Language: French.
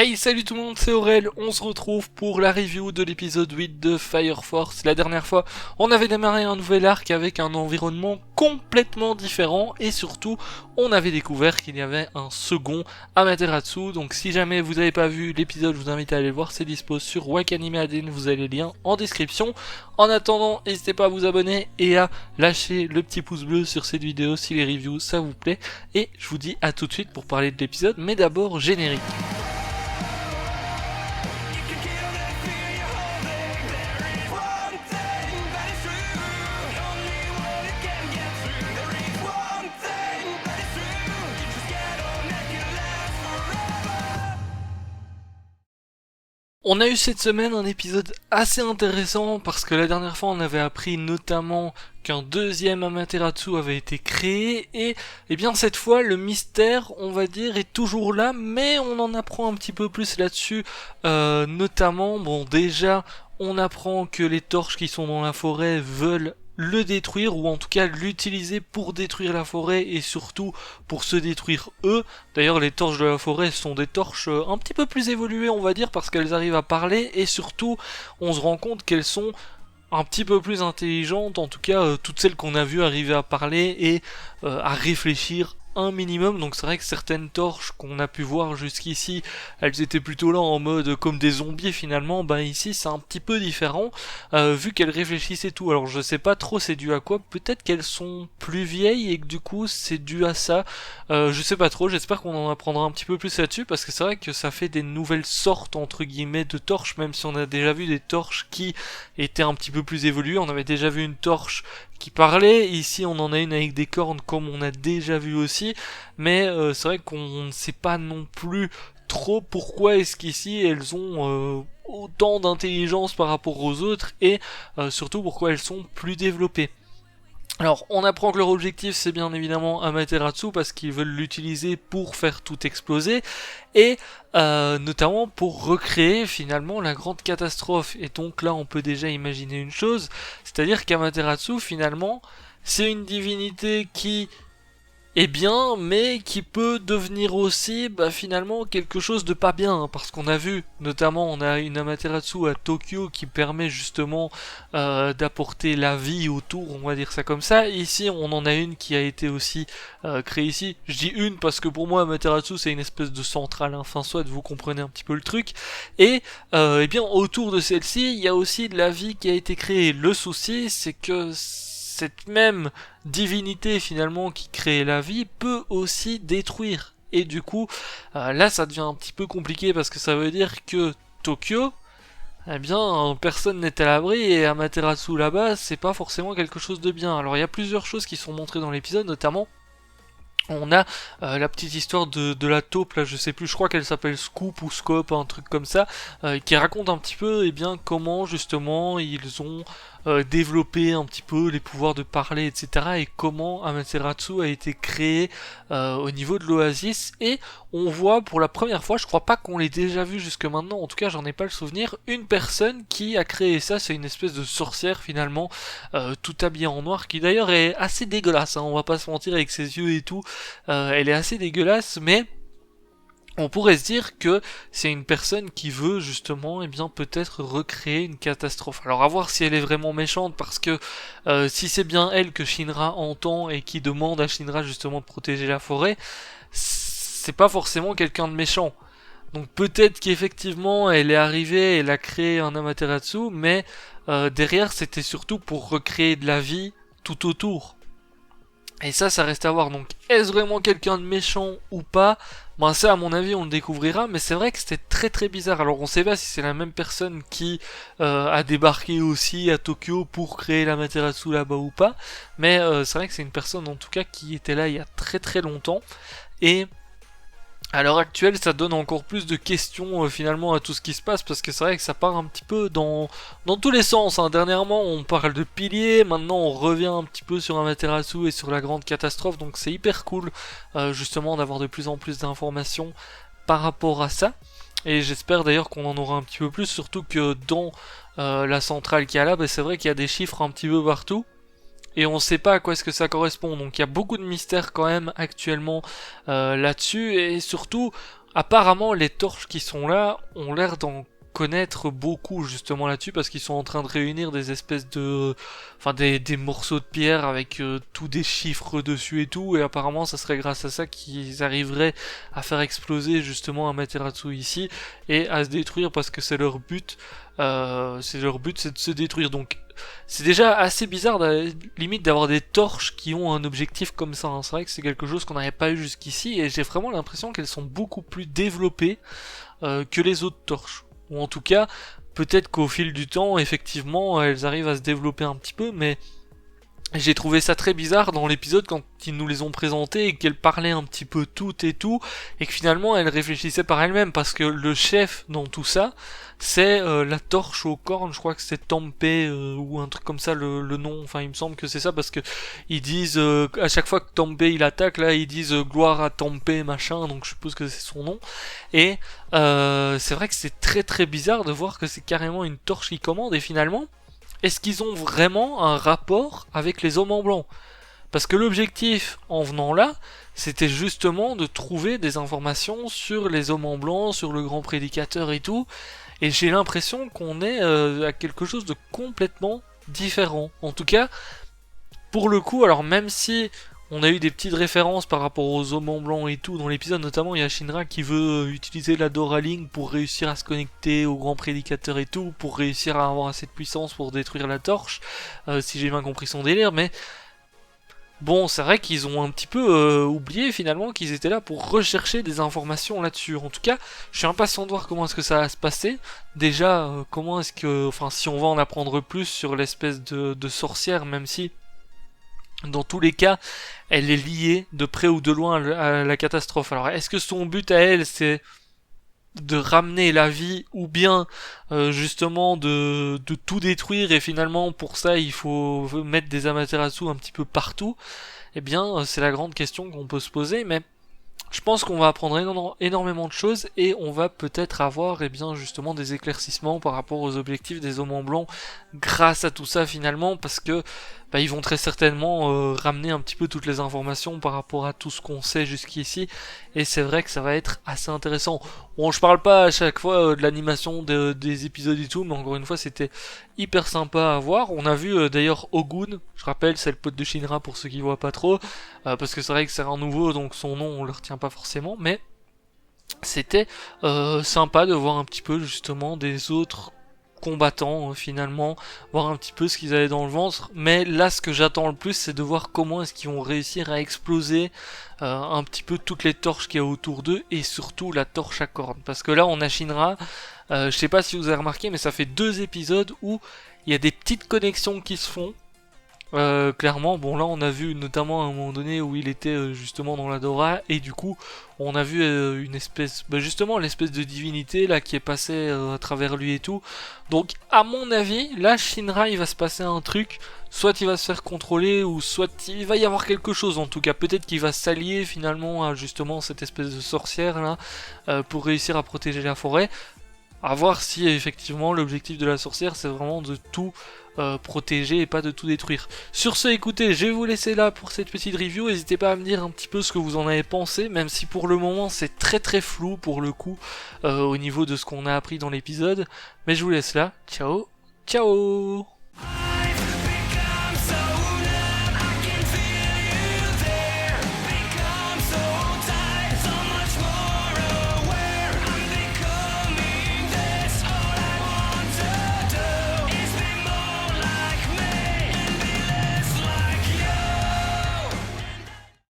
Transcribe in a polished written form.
Hey, salut tout le monde, c'est Aurel, on se retrouve pour la review de l'épisode 8 de Fire Force. La dernière fois, on avait démarré un nouvel arc avec un environnement complètement différent et surtout, on avait découvert qu'il y avait un second Amaterasu. Donc si jamais vous n'avez pas vu l'épisode, je vous invite à aller le voir, c'est dispo sur Wakanim Adin, vous avez le lien en description. En attendant, n'hésitez pas à vous abonner et à lâcher le petit pouce bleu sur cette vidéo si les reviews ça vous plaît. Et je vous dis à tout de suite pour parler de l'épisode, mais d'abord générique. On a eu cette semaine un épisode assez intéressant parce que la dernière fois on avait appris notamment qu'un deuxième Amaterasu avait été créé et bien cette fois le mystère on va dire est toujours là mais on en apprend un petit peu plus là-dessus notamment bon déjà on apprend que les torches qui sont dans la forêt veulent le détruire ou en tout cas l'utiliser pour détruire la forêt et surtout pour se détruire eux. D'ailleurs les torches de la forêt sont des torches un petit peu plus évoluées on va dire parce qu'elles arrivent à parler et surtout on se rend compte qu'elles sont un petit peu plus intelligentes, en tout cas toutes celles qu'on a vues arriver à parler et à réfléchir un minimum. Donc c'est vrai que certaines torches qu'on a pu voir jusqu'ici, elles étaient plutôt là en mode comme des zombies finalement. Bah ici c'est un petit peu différent vu qu'elles réfléchissent et tout. Alors je sais pas trop c'est dû à quoi, peut-être qu'elles sont plus vieilles et que du coup c'est dû à ça. Je sais pas trop, j'espère qu'on en apprendra un petit peu plus là-dessus parce que c'est vrai que ça fait des nouvelles sortes entre guillemets de torches, même si on a déjà vu des torches qui étaient un petit peu plus évoluées. On avait déjà vu une torche qui parlait, ici on en a une avec des cornes comme on a déjà vu aussi, mais c'est vrai qu'on ne sait pas non plus trop pourquoi est-ce qu'ici elles ont autant d'intelligence par rapport aux autres et surtout pourquoi elles sont plus développées. Alors, on apprend que leur objectif c'est bien évidemment Amaterasu parce qu'ils veulent l'utiliser pour faire tout exploser et notamment pour recréer finalement la grande catastrophe. Et donc là on peut déjà imaginer une chose, c'est-à-dire qu'Amaterasu finalement c'est une divinité qui est bien, mais qui peut devenir aussi finalement quelque chose de pas bien, hein, parce qu'on a vu, notamment on a une Amaterasu à Tokyo qui permet justement d'apporter la vie autour, on va dire ça comme ça. Ici on en a une qui a été aussi créée ici, je dis une parce que pour moi Amaterasu c'est une espèce de centrale, hein. Enfin soit vous comprenez un petit peu le truc, et bien autour de celle-ci il y a aussi de la vie qui a été créée. Le souci c'est que cette même divinité finalement qui crée la vie peut aussi détruire. Et du coup, là ça devient un petit peu compliqué parce que ça veut dire que Tokyo, eh bien, personne n'est à l'abri et Amaterasu là-bas, c'est pas forcément quelque chose de bien. Alors il y a plusieurs choses qui sont montrées dans l'épisode, notamment on a la petite histoire de la taupe, là je sais plus, je crois qu'elle s'appelle Scoop ou Scope, un truc comme ça, qui raconte un petit peu bien comment justement ils ont développé un petit peu les pouvoirs de parler, etc. et comment Amaterasu a été créé au niveau de l'Oasis. Et on voit pour la première fois, je crois pas qu'on l'ait déjà vu jusque maintenant, en tout cas j'en ai pas le souvenir, une personne qui a créé ça. C'est une espèce de sorcière finalement, tout habillée en noir, qui d'ailleurs est assez dégueulasse, hein, on va pas se mentir, avec ses yeux et tout. Elle est assez dégueulasse, mais on pourrait se dire que c'est une personne qui veut justement, bien peut-être recréer une catastrophe. Alors à voir si elle est vraiment méchante, parce que si c'est bien elle que Shinra entend et qui demande à Shinra justement de protéger la forêt, c'est pas forcément quelqu'un de méchant. Donc peut-être qu'effectivement elle est arrivée, elle a créé un Amaterasu, mais derrière c'était surtout pour recréer de la vie tout autour. Et ça reste à voir. Donc, est-ce vraiment quelqu'un de méchant ou pas? Ben ça, à mon avis, on le découvrira. Mais c'est vrai que c'était très très bizarre. Alors, on sait pas si c'est la même personne qui a débarqué aussi à Tokyo pour créer l'Amaterasu là-bas ou pas. Mais c'est vrai que c'est une personne, en tout cas, qui était là il y a très très longtemps. Et à l'heure actuelle, ça donne encore plus de questions finalement à tout ce qui se passe, parce que c'est vrai que ça part un petit peu dans tous les sens, hein. Dernièrement, on parle de piliers, maintenant on revient un petit peu sur Amaterasu et sur la grande catastrophe, donc c'est hyper cool justement d'avoir de plus en plus d'informations par rapport à ça. Et j'espère d'ailleurs qu'on en aura un petit peu plus, surtout que dans la centrale qu'il y a là, c'est vrai qu'il y a des chiffres un petit peu partout. Et on sait pas à quoi est-ce que ça correspond, donc il y a beaucoup de mystères quand même actuellement là-dessus, et surtout apparemment les torches qui sont là ont l'air d'en connaître beaucoup justement là-dessus parce qu'ils sont en train de réunir des espèces de... Enfin des morceaux de pierre avec tous des chiffres dessus et tout, et apparemment ça serait grâce à ça qu'ils arriveraient à faire exploser justement Amaterasu ici et à se détruire parce que c'est leur but. C'est de se détruire, donc c'est déjà assez bizarre limite d'avoir des torches qui ont un objectif comme ça, hein. C'est vrai que c'est quelque chose qu'on n'avait pas eu jusqu'ici et j'ai vraiment l'impression qu'elles sont beaucoup plus développées que les autres torches. Ou en tout cas, peut-être qu'au fil du temps, effectivement, elles arrivent à se développer un petit peu, mais j'ai trouvé ça très bizarre dans l'épisode quand ils nous les ont présentées et qu'elles parlaient un petit peu toutes et tout, et que finalement elles réfléchissaient par elles-mêmes, parce que le chef dans tout ça, c'est la torche aux cornes, je crois que c'est Tempé ou un truc comme ça le nom, enfin il me semble que c'est ça, parce que ils disent à chaque fois que Tempé il attaque, là ils disent gloire à Tempé machin, donc je suppose que c'est son nom, et c'est vrai que c'est très très bizarre de voir que c'est carrément une torche qui commande, et finalement est-ce qu'ils ont vraiment un rapport avec les hommes en blanc? Parce que l'objectif en venant là, c'était justement de trouver des informations sur les hommes en blanc, sur le grand prédicateur et tout, et j'ai l'impression qu'on est à quelque chose de complètement différent. En tout cas, pour le coup, alors même si on a eu des petites références par rapport aux hommes en blanc et tout dans l'épisode, notamment il y a Shinra qui veut utiliser la Dora Link pour réussir à se connecter au grand prédicateur et tout, pour réussir à avoir assez de puissance pour détruire la torche, si j'ai bien compris son délire, mais bon, c'est vrai qu'ils ont un petit peu oublié finalement qu'ils étaient là pour rechercher des informations là-dessus. En tout cas, je suis impatient de voir comment est-ce que ça va se passer. Déjà, comment est-ce que, enfin, si on va en apprendre plus sur l'espèce de sorcière, même si dans tous les cas, elle est liée de près ou de loin à la catastrophe. Alors, est-ce que son but à elle, c'est de ramener la vie, ou bien justement de tout détruire, et finalement pour ça il faut mettre des Amaterasu un petit peu partout? Eh bien, c'est la grande question qu'on peut se poser, mais je pense qu'on va apprendre énormément de choses et on va peut-être avoir bien justement des éclaircissements par rapport aux objectifs des hommes en blanc grâce à tout ça finalement, parce que ils vont très certainement ramener un petit peu toutes les informations par rapport à tout ce qu'on sait jusqu'ici, et c'est vrai que ça va être assez intéressant. Bon, je parle pas à chaque fois de l'animation des épisodes et tout, mais encore une fois c'était hyper sympa à voir. On a vu d'ailleurs Ogun, je rappelle c'est le pote de Shinra pour ceux qui voient pas trop, parce que c'est vrai que c'est un nouveau donc son nom on le retient pas forcément, mais c'était sympa de voir un petit peu justement des autres combattants finalement, voir un petit peu ce qu'ils avaient dans le ventre, mais là ce que j'attends le plus c'est de voir comment est-ce qu'ils vont réussir à exploser un petit peu toutes les torches qu'il y a autour d'eux, et surtout la torche à cornes, parce que là on a Shinra, je sais pas si vous avez remarqué mais ça fait 2 épisodes où il y a des petites connexions qui se font. Clairement, bon là on a vu notamment à un moment donné où il était justement dans la Dora, et du coup on a vu une espèce, justement l'espèce de divinité là qui est passée à travers lui et tout. Donc à mon avis, là Shinra il va se passer un truc, soit il va se faire contrôler, ou soit il va y avoir quelque chose en tout cas, peut-être qu'il va s'allier finalement à justement cette espèce de sorcière là pour réussir à protéger la forêt. À voir si effectivement l'objectif de la sorcière c'est vraiment de tout protéger et pas de tout détruire. Sur ce, écoutez, je vais vous laisser là pour cette petite review. N'hésitez pas à me dire un petit peu ce que vous en avez pensé, même si pour le moment c'est très très flou pour le coup au niveau de ce qu'on a appris dans l'épisode. Mais je vous laisse là. Ciao, ciao.